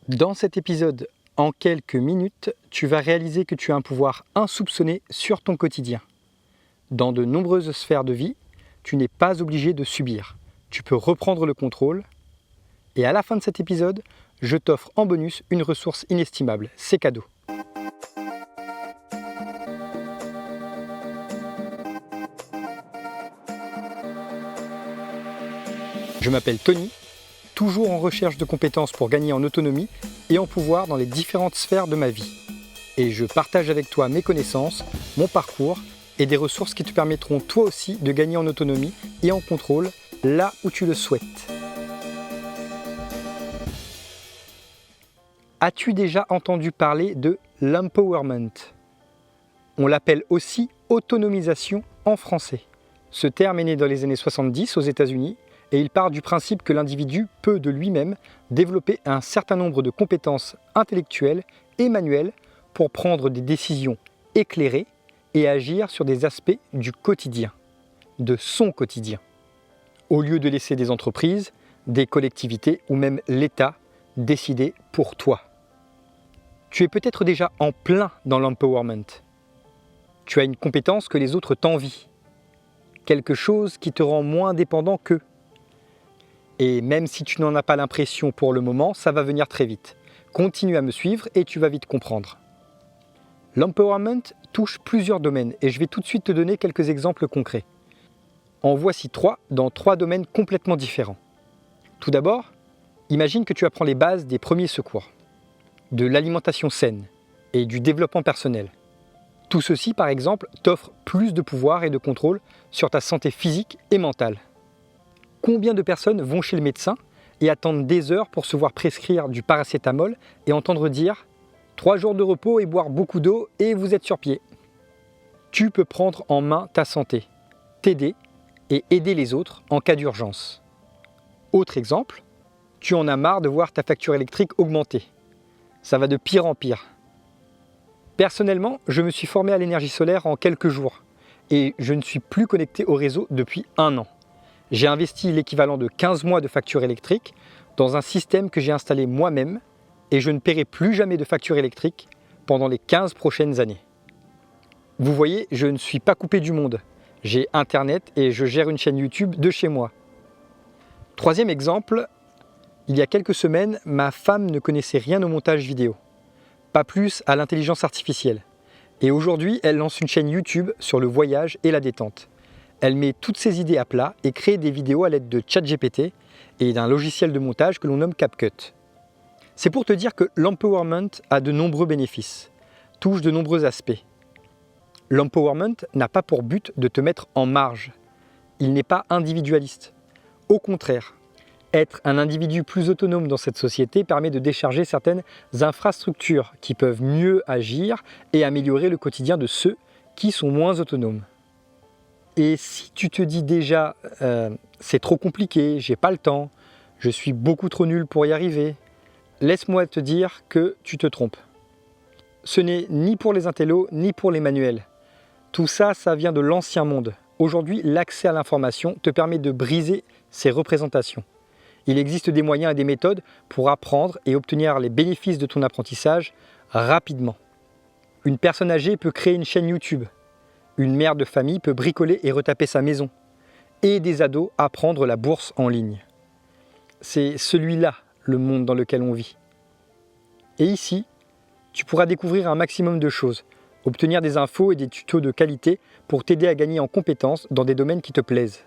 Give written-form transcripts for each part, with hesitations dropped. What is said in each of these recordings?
Dans cet épisode, en quelques minutes, tu vas réaliser que tu as un pouvoir insoupçonné sur ton quotidien. Dans de nombreuses sphères de vie, tu n'es pas obligé de subir. Tu peux reprendre le contrôle. Et à la fin de cet épisode, je t'offre en bonus une ressource inestimable. C'est cadeau. Je m'appelle Tony, toujours en recherche de compétences pour gagner en autonomie et en pouvoir dans les différentes sphères de ma vie. Et je partage avec toi mes connaissances, mon parcours et des ressources qui te permettront toi aussi de gagner en autonomie et en contrôle là où tu le souhaites. As-tu déjà entendu parler de l'empowerment ? On l'appelle aussi autonomisation en français. Ce terme est né dans les années 70 aux États-Unis et il part du principe que l'individu peut de lui-même développer un certain nombre de compétences intellectuelles et manuelles pour prendre des décisions éclairées et agir sur des aspects du quotidien, de son quotidien, au lieu de laisser des entreprises, des collectivités ou même l'État décider pour toi. Tu es peut-être déjà en plein dans l'empowerment. Tu as une compétence que les autres t'envient, quelque chose qui te rend moins dépendant qu'eux. Et même si tu n'en as pas l'impression pour le moment, ça va venir très vite. Continue à me suivre et tu vas vite comprendre. L'empowerment touche plusieurs domaines et je vais tout de suite te donner quelques exemples concrets. En voici 3 dans 3 domaines complètement différents. Tout d'abord, imagine que tu apprends les bases des premiers secours, de l'alimentation saine et du développement personnel. Tout ceci, par exemple, t'offre plus de pouvoir et de contrôle sur ta santé physique et mentale. Combien de personnes vont chez le médecin et attendent des heures pour se voir prescrire du paracétamol et entendre dire « 3 jours de repos et boire beaucoup d'eau et vous êtes sur pied ». Tu peux prendre en main ta santé, t'aider et aider les autres en cas d'urgence. Autre exemple, tu en as marre de voir ta facture électrique augmenter. Ça va de pire en pire. Personnellement, je me suis formé à l'énergie solaire en quelques jours et je ne suis plus connecté au réseau depuis 1 an. J'ai investi l'équivalent de 15 mois de facture électrique dans un système que j'ai installé moi-même et je ne paierai plus jamais de facture électrique pendant les 15 prochaines années. Vous voyez, je ne suis pas coupé du monde. J'ai Internet et je gère une chaîne YouTube de chez moi. Troisième exemple, il y a quelques semaines, ma femme ne connaissait rien au montage vidéo, pas plus à l'intelligence artificielle. Et aujourd'hui, elle lance une chaîne YouTube sur le voyage et la détente. Elle met toutes ses idées à plat et crée des vidéos à l'aide de ChatGPT et d'un logiciel de montage que l'on nomme CapCut. C'est pour te dire que l'empowerment a de nombreux bénéfices, touche de nombreux aspects. L'empowerment n'a pas pour but de te mettre en marge. Il n'est pas individualiste. Au contraire, être un individu plus autonome dans cette société permet de décharger certaines infrastructures qui peuvent mieux agir et améliorer le quotidien de ceux qui sont moins autonomes. Et si tu te dis déjà c'est trop compliqué, j'ai pas le temps, je suis beaucoup trop nul pour y arriver, laisse-moi te dire que tu te trompes. Ce n'est ni pour les intellos ni pour les manuels. Tout ça, ça vient de l'ancien monde. Aujourd'hui, l'accès à l'information te permet de briser ces représentations. Il existe des moyens et des méthodes pour apprendre et obtenir les bénéfices de ton apprentissage rapidement. Une personne âgée peut créer une chaîne YouTube. Une mère de famille peut bricoler et retaper sa maison. Et des ados apprendre la bourse en ligne. C'est celui-là, le monde dans lequel on vit. Et ici, tu pourras découvrir un maximum de choses, obtenir des infos et des tutos de qualité pour t'aider à gagner en compétences dans des domaines qui te plaisent.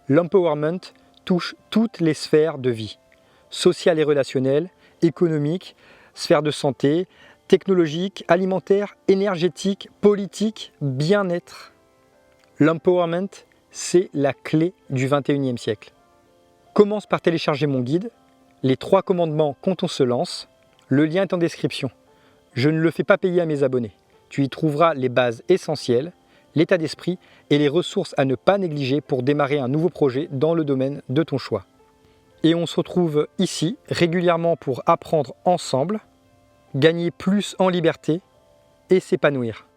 L'empowerment touche toutes les sphères de vie, sociale et relationnelle, économique, sphère de santé, technologique, alimentaire, énergétique, politique, bien-être. L'empowerment, c'est la clé du 21e siècle. Commence par télécharger mon guide, les 3 commandements quand on se lance. Le lien est en description. Je ne le fais pas payer à mes abonnés. Tu y trouveras les bases essentielles, l'état d'esprit et les ressources à ne pas négliger pour démarrer un nouveau projet dans le domaine de ton choix. Et on se retrouve ici régulièrement pour apprendre ensemble, gagner plus en liberté et s'épanouir.